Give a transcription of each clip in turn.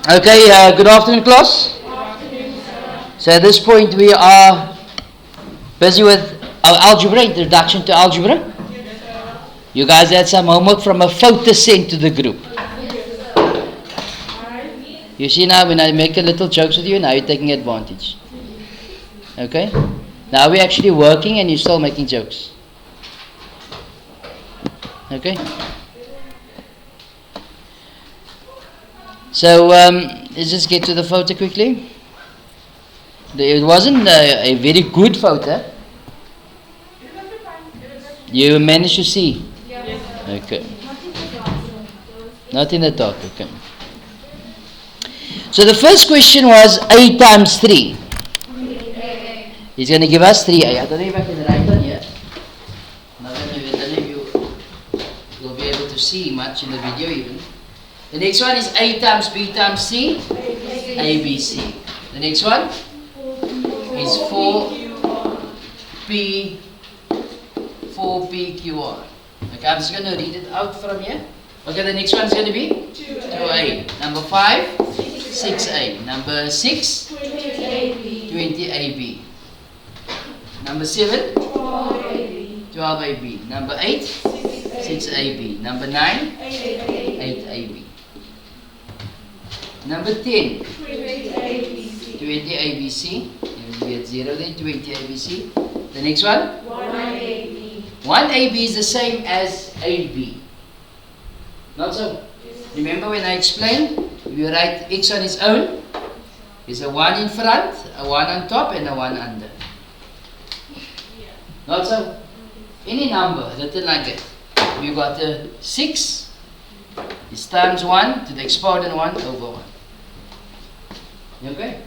Okay, good afternoon, class. So at this point we are busy with our algebra, introduction to algebra. You guys had some homework from a photo sent to the group. You see now when I make a little jokes with you, now you're taking advantage. Okay? Now we're actually working and you're still making jokes. Okay? So let's just get to the photo quickly. It wasn't a very good photo. You managed to see? Okay. Not in the dark, okay. So the first question was A times 3. He's going to give us 3A. I don't know if I can write on here. I don't know if you will be able to see much in the video even. The next one is A times B times C. ABC. The next one is 4PQR. Okay, I'm just going to read it out from here. Okay, the next one is going to be 2A. Number 5, 6A. Number 6, 20AB. Number 7, 12AB. Number 8, 6AB. Number 9, 8AB. Number 10, 20ABC. We at 0 then, 20ABC. The next one? 1AB. 1AB is the same as AB. Not so? Remember when I explained? If you write X on its own, there's a 1 in front, a 1 on top, and a 1 under. Not so? Any number written like that. We've got a 6 is times 1 to the exponent 1 over 1. Okay?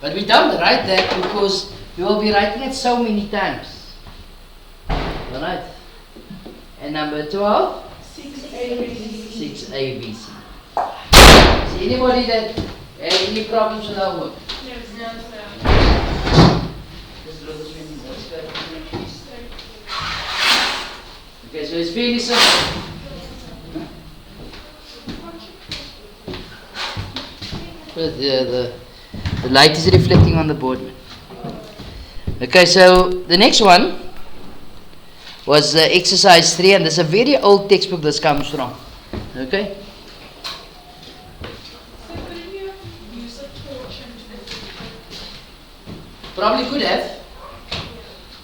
But we don't write that because we will be writing it so many times. Alright? And number 12? 6ABC. See anybody that had any problems with our work? Okay, so it's fairly simple. The light is reflecting on the board. Okay, so the next one was exercise 3, and there's a very old textbook this comes from. Okay? So couldn't you use a torch and Probably could have,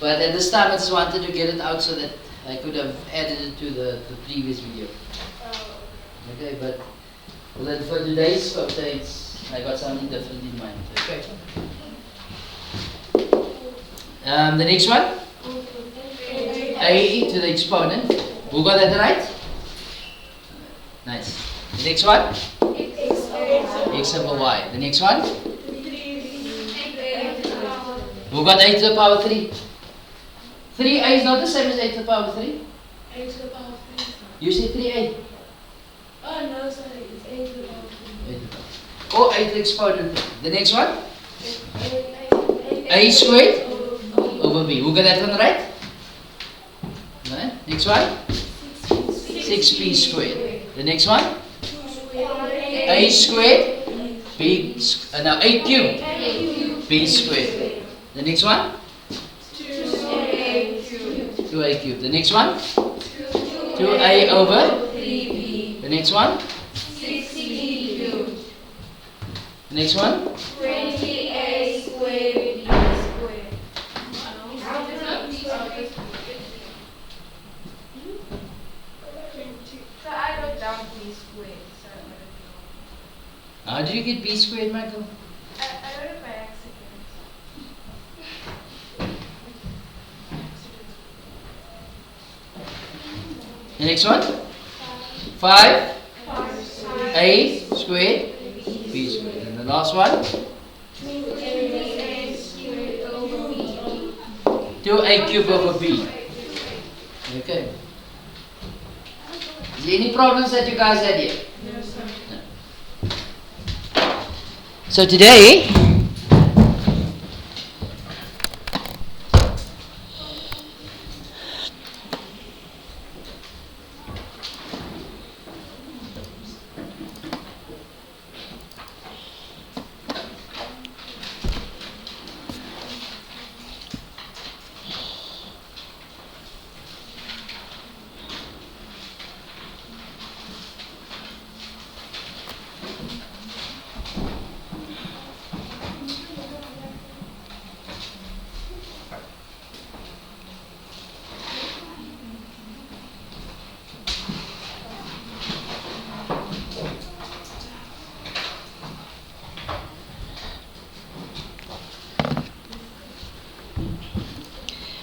but at this time I just wanted to get it out so that I could have added it to the previous video. Okay, but then for today's photo, I got something different in mind. Okay. The next one? A to the exponent. Who got that right? Nice. The next one? X over y. The next one? Who got a to the power 3? 3a is not the same as a to the power 3. A to the power 3. You say 3a. Oh no, sorry, it's a to the power 3. Or a to the exponent. The next one? A squared over b. Who got that one right? Right. Next one? 6b squared. The next one? A squared. B. Now 8 cubed. B squared. The next one? 2a cubed. The next one? 2a over 3b. The next one? 6b cubed. The next one? 20a squared b squared. So I wrote down b squared. How did you get b squared, Michael? I wrote it by accident. The next one? 5 a squared b squared. And the last one? 2a cubed over b. Okay. Is there any problems that you guys had here? No, sir. So today,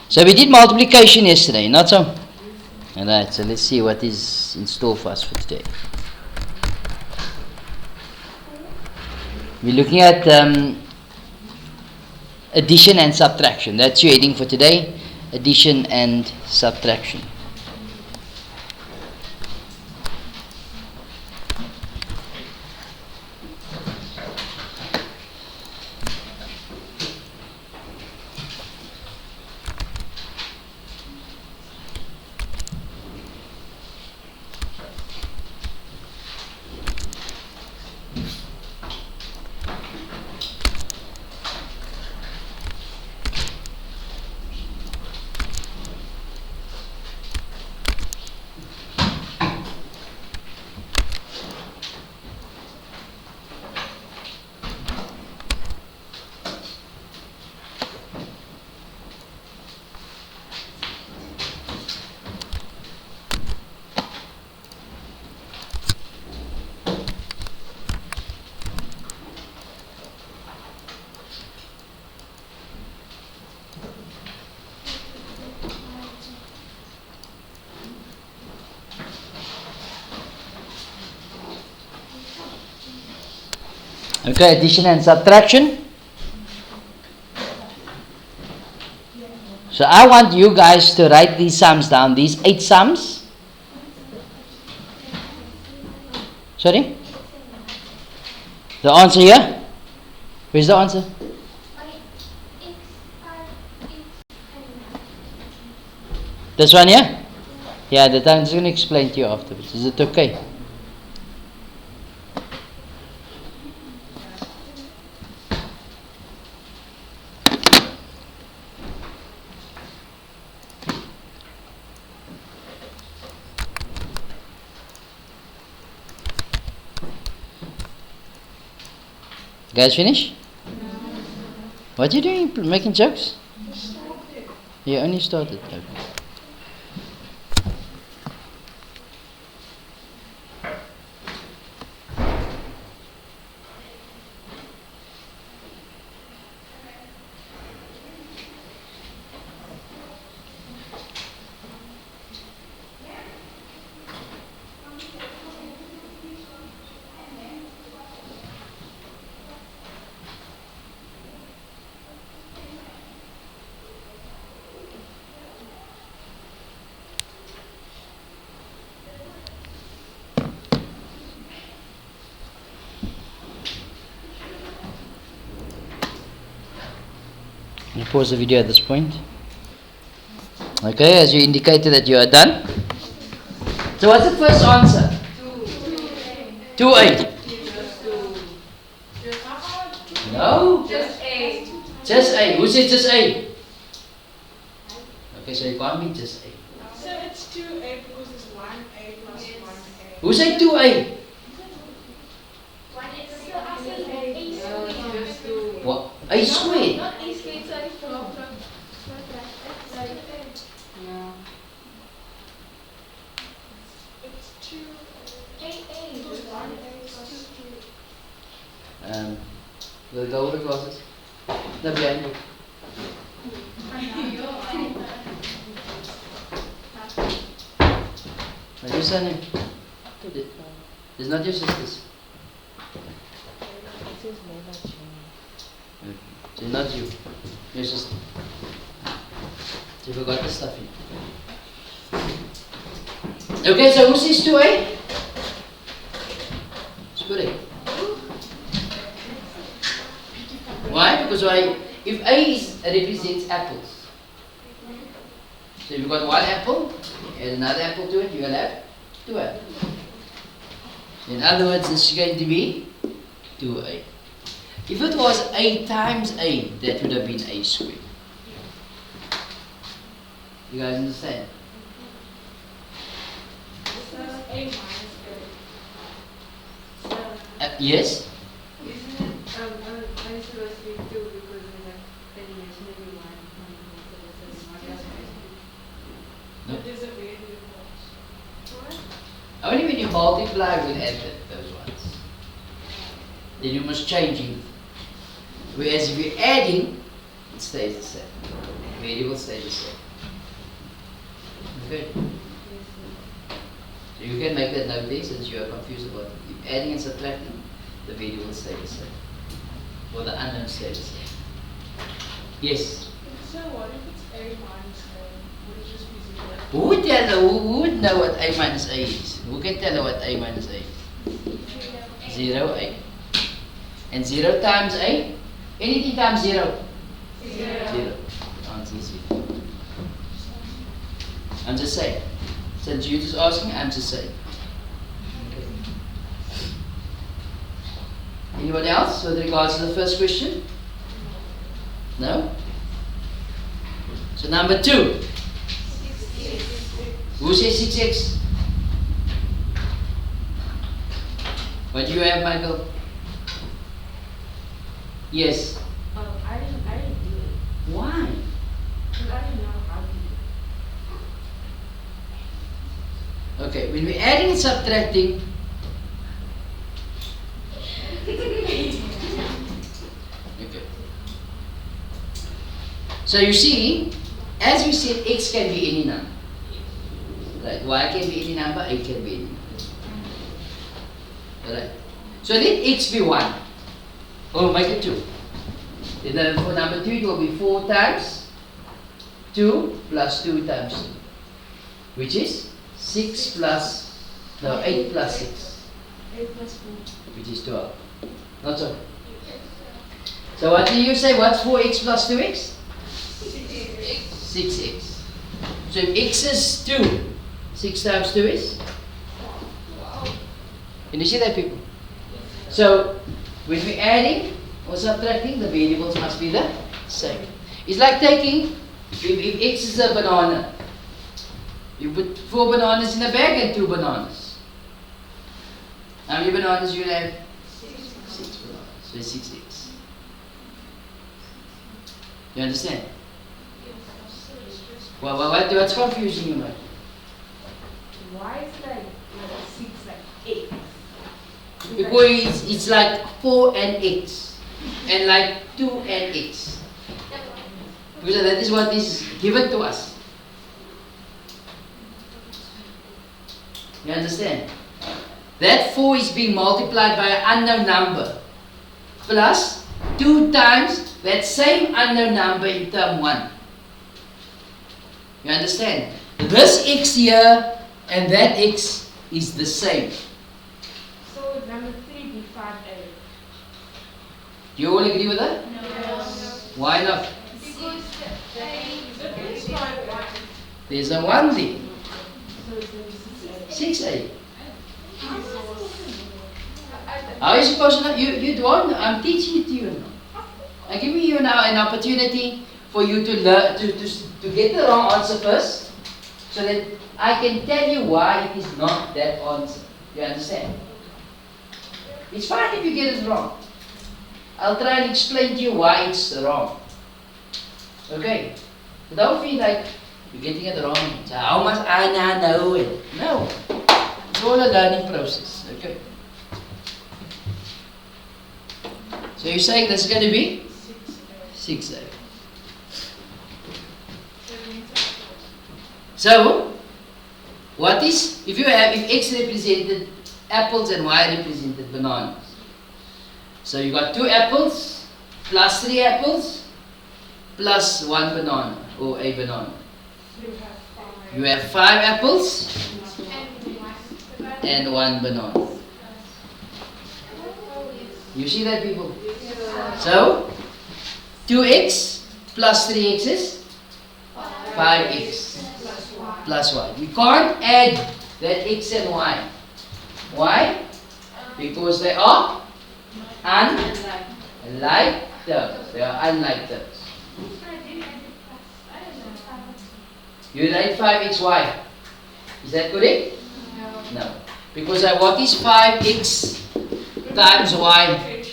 So we did multiplication yesterday, not so? Alright, so let's see what is in store for us for today. We're looking at addition and subtraction. That's your heading for today. Addition and subtraction. Okay, addition and subtraction. So I want you guys to write these sums down, these 8 sums. Sorry? The answer here? Where's the answer? This one here? Yeah, that I'm just going to explain to you afterwards. Is it okay? Guys finish? No. What are you doing? Making jokes? You only started. Okay. Pause the video at this point. Okay, as you indicated that you are done. So what's the first answer? 2A. No? Just A. Just A. Who said just A? Okay, so it can't be just A. So it's 2A because it's 1A plus 1A. Who said 2A? What? A squared? Not A squared, sorry. It's 2A because 1A plus 2. We'll go over the classes. No, behind you. What's your surname? It's not your sister's. So not you. Your sister. So you forgot the stuff here. Okay, so who says 2A? It's good A. Why? Because if A represents apples. So if you've got one apple, add another apple to it, you will have 2 apples. In other words, this is going to be 2A. If it was A times A, that would have been A squared. You guys understand? A minus A. Yes? Isn't it I'm supposed to be 2 because we have 10 years, maybe 1. No. It is a variable. Only when you multiply will add those ones. Then you must change it. Whereas if you're adding, it stays the same. variables stay the same. Okay. Yes, sir. So you can make that note there since you are confused about it. If adding and subtracting, the variables stay the same. Or the unknowns stay the same. Yes? So what if it's A minus A? Would it just be 0? Who would know what A minus A is? Who can tell her what A minus A is? 0, A. And 0 times A? Anything times 0? 0. Answer is 0. I'm just saying. Since you're just asking, I'm just saying. Okay. Anyone else with regards to the first question? No? So number 2. Who says 6x? What do you have, Michael? Yes. I didn't do it. Why? Because I didn't know how to do Okay, when we're adding and subtracting, okay. So you see, as we said, x can be any number. Right? Y can be any number, A can be any number. Alright? So let x be 1. Or make it 2. Then for number 2 it will be 4 times 2 plus 2 times 2. Which is 6 plus, no, 8 plus 6. 8 plus 4. Which is 12. Not so. So what do you say? What's 4x plus 2x? 6x. So if x is 2, 6 times 2 is? Can you see that, people? So when we're adding or subtracting, the variables must be the same. It's like taking, if x is a banana, you put 4 bananas in a bag and 2 bananas. How many bananas you have? 6 bananas. So it's 6x. You understand? What's confusing you, Mike? Why is like 6 like 8? Because it's like 4 and x. And like 2 and x. Because that is what is given to us. You understand? That 4 is being multiplied by an unknown number. Plus 2 times that same unknown number in term 1. You understand? This x here and that x is the same. So would number 3 be 5A? Do you all agree with that? No. Why not? Because the A is 1. There's a 1 there. So it's going to be 6A. 6a. How are you supposed to know? You don't. I'm teaching it to you now. I'm giving you now an opportunity for you to learn to get the wrong answer first, so that I can tell you why it is not that answer. You understand? It's fine if you get it wrong. I'll try and explain to you why it's wrong. Okay? But don't feel like you're getting it wrong. So how must I now know it? No. It's all a learning process. Okay? So you're saying that's going to be? 6a. So, what is, if x represented apples and y represented bananas. So you got 2 apples, plus 3 apples, plus 1 banana, or a banana. You have 5 apples and 1 banana. You see that, people? So, 2x plus 3x is 5x plus y. We can't add that x and y. Why? Because they are unlike terms. They are unlike terms. You write 5xy. Is that correct? No. Because what is 5x times y?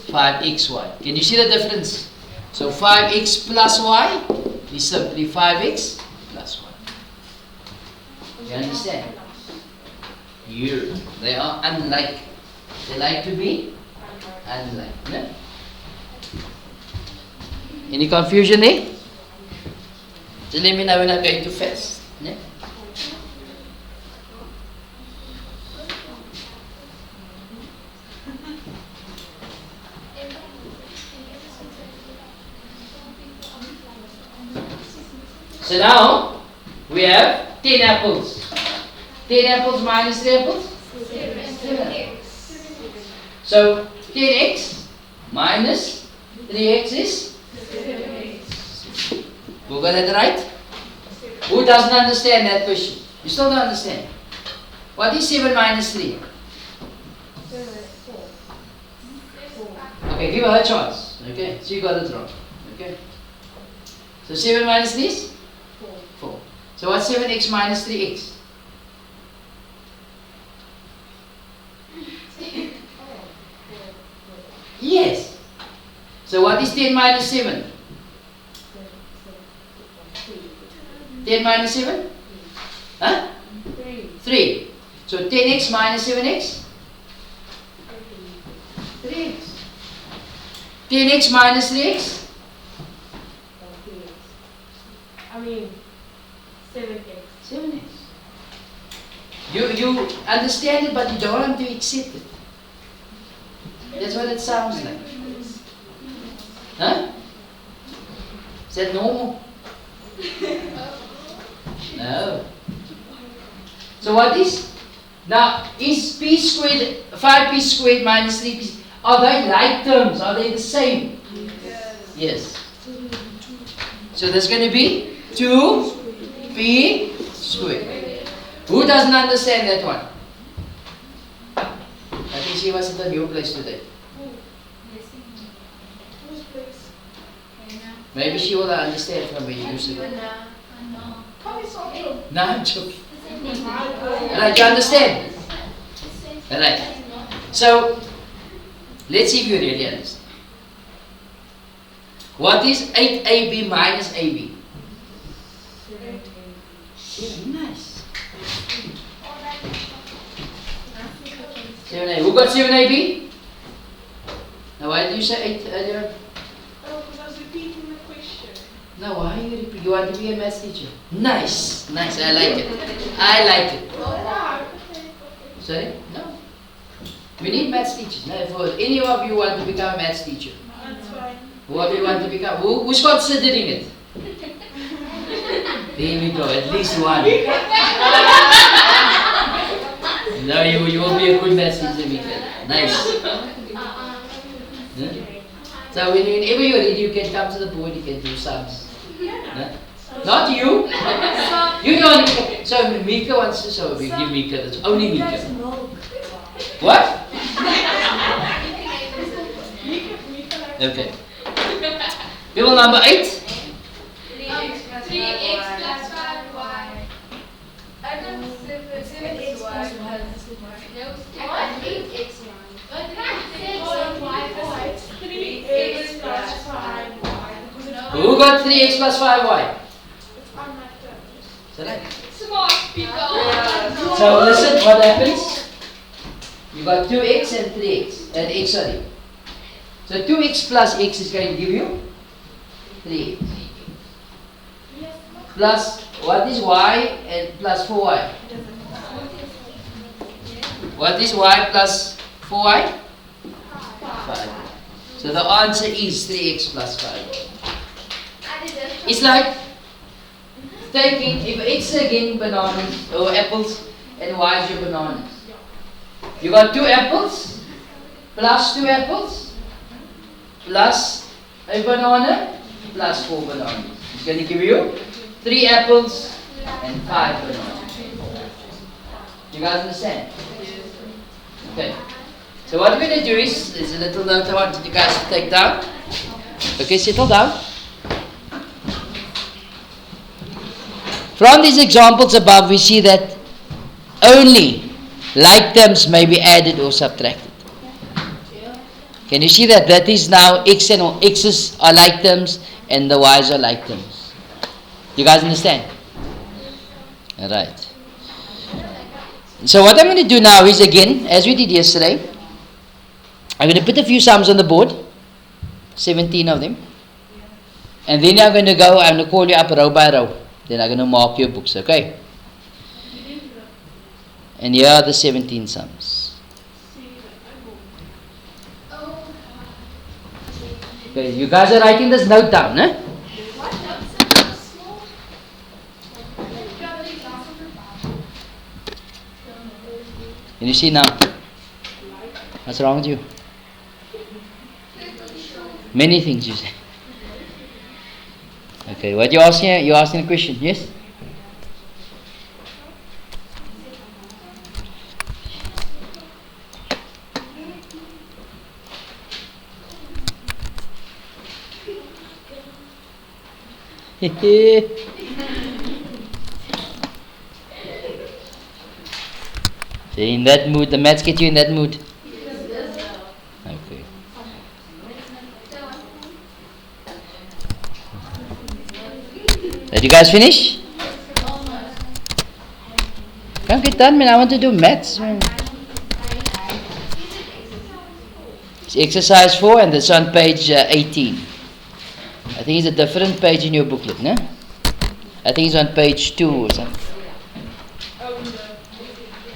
5xy. Can you see the difference? So 5x plus y is simply 5x plus y. You understand? They are unlike. They like to be unlike. No? Any confusion there? Just let me know when I'm going too fast. Yeah? So now we have 10 apples. 10 apples minus 3 apples? 7. So 10x minus 3x is? Who got that right? Who doesn't understand that question? You still don't understand. What is 7 minus 3? Okay, give her a chance. Okay, so you got it wrong. Okay. So 7 minus 3 is? 4. So what's 7x minus 3x? Yes. So what is 10 minus 7? 10 minus 7? Huh? 3. So 10x minus 7x? 3x. 10x minus 3x? I mean, 7x. 7x. You understand it, but you don't want to accept it. That's what it sounds like. Huh? Is that normal? No. So what is? Now, is p squared, 5p squared minus 3p, are they like terms? Are they the same? Yes. So there's going to be 2p squared. Who doesn't understand that one? I think she was at a new place today. Maybe she will understand from where you used to go. No, I'm joking. Alright, you understand? Alright. So, let's see if you really understand. What is 8ab minus ab? 7. Nice. 7ab. Who got 7ab? Now, why did you say 8 earlier? Oh, because I was repeating the question. No, why you repeat? You want to be a math teacher? Nice, nice. I like it. I like it. Sorry? No. We need math teachers. No, for any of you want to become a math teacher. That's fine. What do you want to become? Who's considering it? There we go. At least one. No, you will be a good math teacher, Mika. Nice. Huh? So whenever you're ready, you can come to the board. You can do sums. Huh? Not you. You don't. So Mika wants to. So we give Mika. That's only Mika. What? Okay. Table number 8. 3x plus 5y. I don't know 7x plus 1. No, 8x 3x plus 5y. Who got 3x plus 5y? Right. Smart people. So listen, what happens? You got 2x and 3x. And x, sorry. So 2x plus x is going to give you 3x. Plus, what is y and plus 4y? What is y plus 4y? 5. So the answer is 3x plus 5. It's like taking, if x again bananas or apples and y is your bananas. You got 2 apples plus 2 apples plus a banana plus 4 bananas. It's going to give you 3 apples and 5 bananas. You guys understand? Okay. So what we're going to do is, there's a little note I wanted you guys to take down. Okay, settle down. From these examples above, we see that only like terms may be added or subtracted. Can you see that? That is now x and x's are like terms and the y's are like terms. You guys understand? Alright. So what I'm going to do now is, again, as we did yesterday, I'm going to put a few sums on the board. 17 of them. And then I'm going to call you up row by row. Then I'm going to mark your books, okay? And here are the 17 sums. Okay, you guys are writing this note down, eh? Can you see now? What's wrong with you? Many things you say. Okay, what you asking? You asking a question? Yes. So in that mood, the maths get you in that mood. Okay. Did you guys finish? Can't get done, man. I want to do maths, man. It's exercise 4 and it's on page 18. I think it's a different page in your booklet, no? I think it's on page 2 or something.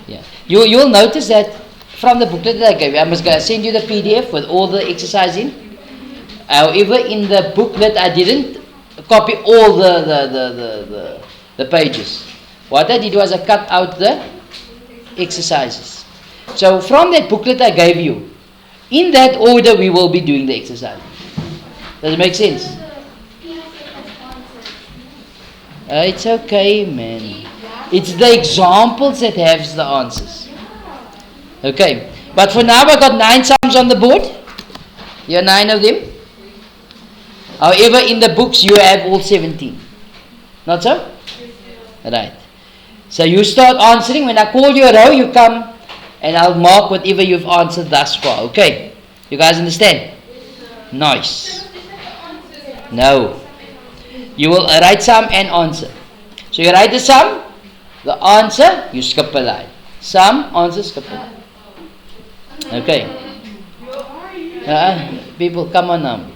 Yeah. You'll notice that from the booklet that I gave you, I must send you the PDF with all the exercise in. However, in the booklet I didn't copy all the pages. What I did was I cut out the exercises. So from that booklet I gave you, in that order we will be doing the exercise. Does it make sense? It's okay, man. It's the examples that have the answers. Okay. But for now I got 9 sums on the board. Here are 9 of them. However, in the books you have all 17. Not so? Right. So you start answering. When I call you a row, you come and I'll mark whatever you've answered thus far. Okay. You guys understand? Nice. No. You will write sum and answer. So you write the sum, the answer, you skip a line. Sum, answer, skip a line. Okay. People, come on now.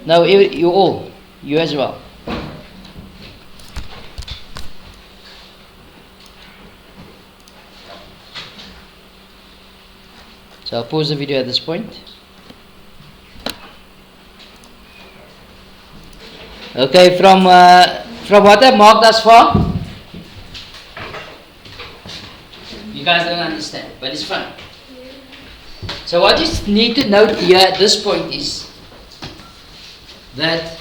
No, you all. You as well. So I'll pause the video at this point. Okay, from what I've marked thus far, you guys don't understand, but it's fun. So what you need to note here at this point is that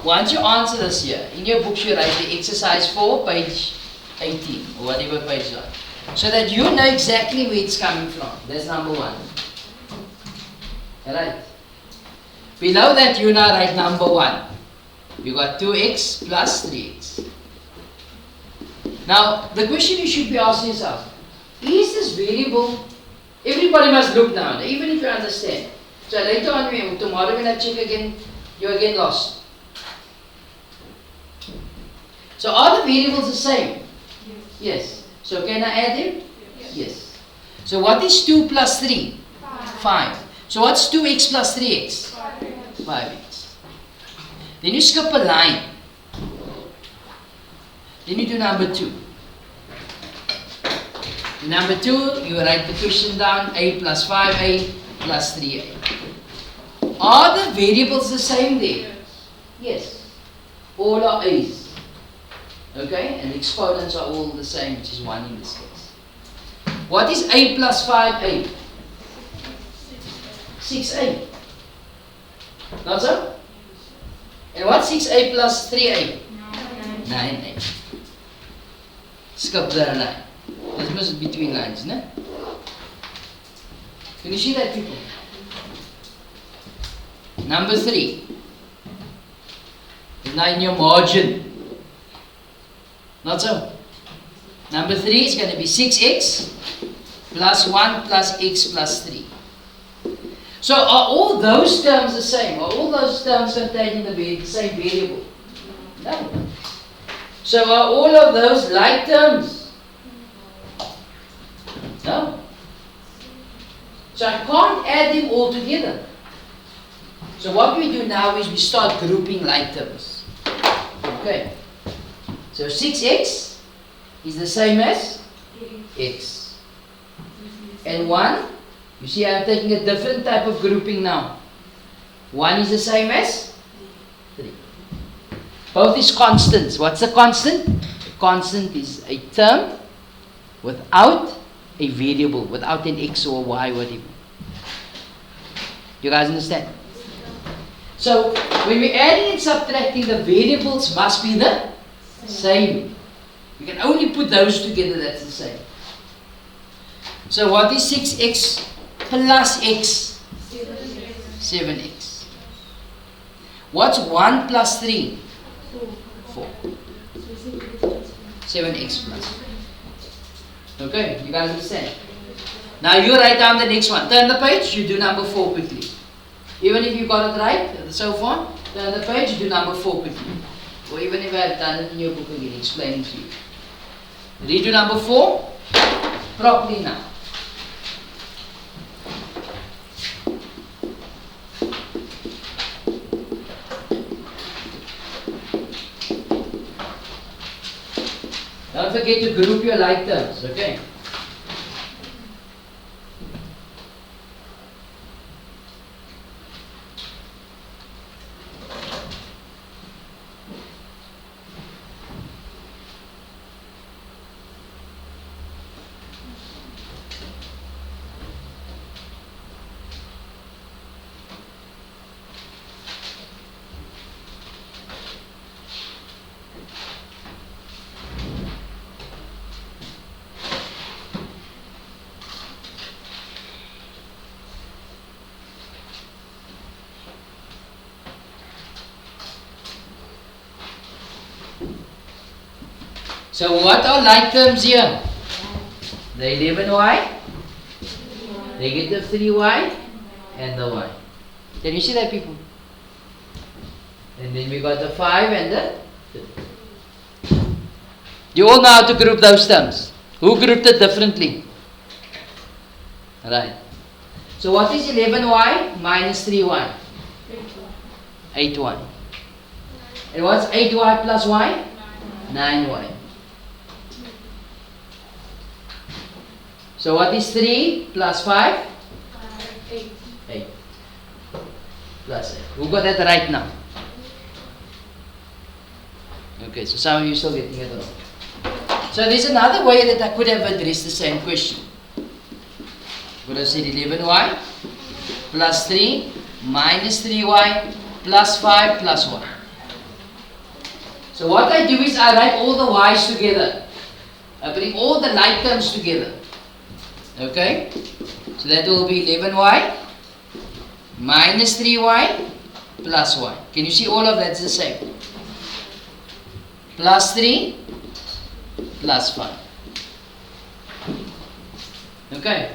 once you answer this here, in your books you write the exercise 4, page 18, or whatever page you are, so that you know exactly where it's coming from. That's number 1. Alright. Below that you now write number 1. You got 2x plus 3x. Now, the question you should be asking yourself, is this variable, everybody must look now, even if you understand. So later on, tomorrow when I check again, you're again lost. So are the variables the same? Yes. So can I add them? Yes. So what is 2 plus 3? 5. So what's 2x plus 3x? 5x. Then you skip a line. Then you do number 2. Number 2, you write the question down, a plus 5a plus 3a. Are the variables the same there? Yes. All are a's. Okay? And the exponents are all the same, which is 1 in this case. What is a plus 5a? 6a. Not so? And what's 6a plus 3a? 9a. Skip the line. This must be between lines, no? Can you see that, people? Number 3. Is now in your margin. Not so? Number 3 is going to be 6x plus 1 plus x plus 3. So are all those terms the same? Are all those terms contained in the same variable? No. So are all of those like terms? No. So I can't add them all together. So what we do now is we start grouping like terms. Okay. So 6x is the same as x. And 1, you see I'm taking a different type of grouping now. 1 is the same as 3. Both is constants. What's a constant? A constant is a term without a variable, without an x or y, whatever. You guys understand? So, when we're adding and subtracting, the variables must be the same. You can only put those together, that's the same. So, what is 6x plus x? 7x. What's 1 plus 3? 4. 7x plus. Okay, you guys understand? Now you write down the next one. Turn the page, you do number 4 quickly. Even if you got it right so far, turn the page, you do number 4 quickly. Or even if I have done it in your book again, explaining to you. Redo number 4 properly now. Don't forget to group your like terms, okay? So what are like terms here? The 11y, negative 3y, and the y. Can you see that, people? And then we got the 5 and the 2. You all know how to group those terms. Who grouped it differently? Right. So what is 11y minus 3y? 8y. And what's 8y plus y? 9y. So what is 3 plus 5? 8. 8. Plus 8. Who got that right now? Okay, so some of you still getting it wrong. So there's another way that I could have addressed the same question. Would have said 11y plus 3 minus 3y plus 5 plus 1. So what I do is I write all the y's together. I bring all the like terms together. Okay? So that will be 11y minus 3y plus y. Can you see all of that's the same? Plus 3 plus 5. Okay?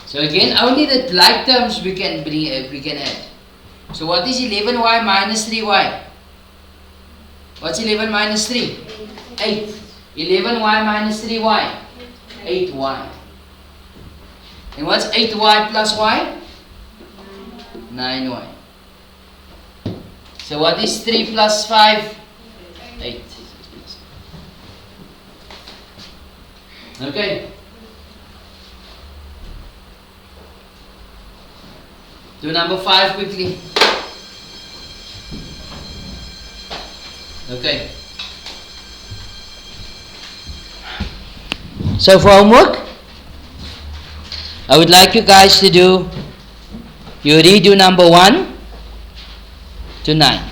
So again, only the like terms we can bring, we can add. So what is 11y minus 3y? What's 11 minus 3? 8. 11y minus 3y? 8y. And what's 8y plus y? 9y. So what is 3 plus 5? 8. Okay. Do number 5 quickly. Okay. So for homework, I would like you guys to do, you redo number 1 to 9.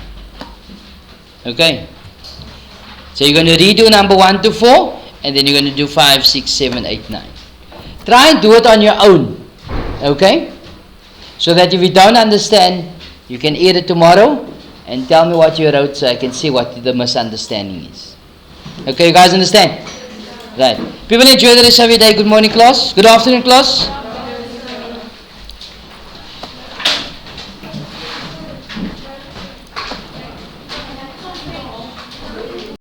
Okay. So you're going to redo number 1 to 4, and then you're going to do 5, 6, 7, 8, 9. Try and do it on your own. Okay? So that if you don't understand, you can hear it tomorrow and tell me what you wrote so I can see what the misunderstanding is. Okay, you guys understand? Right. People, enjoy the rest of your day. Good morning, class. Good afternoon, class.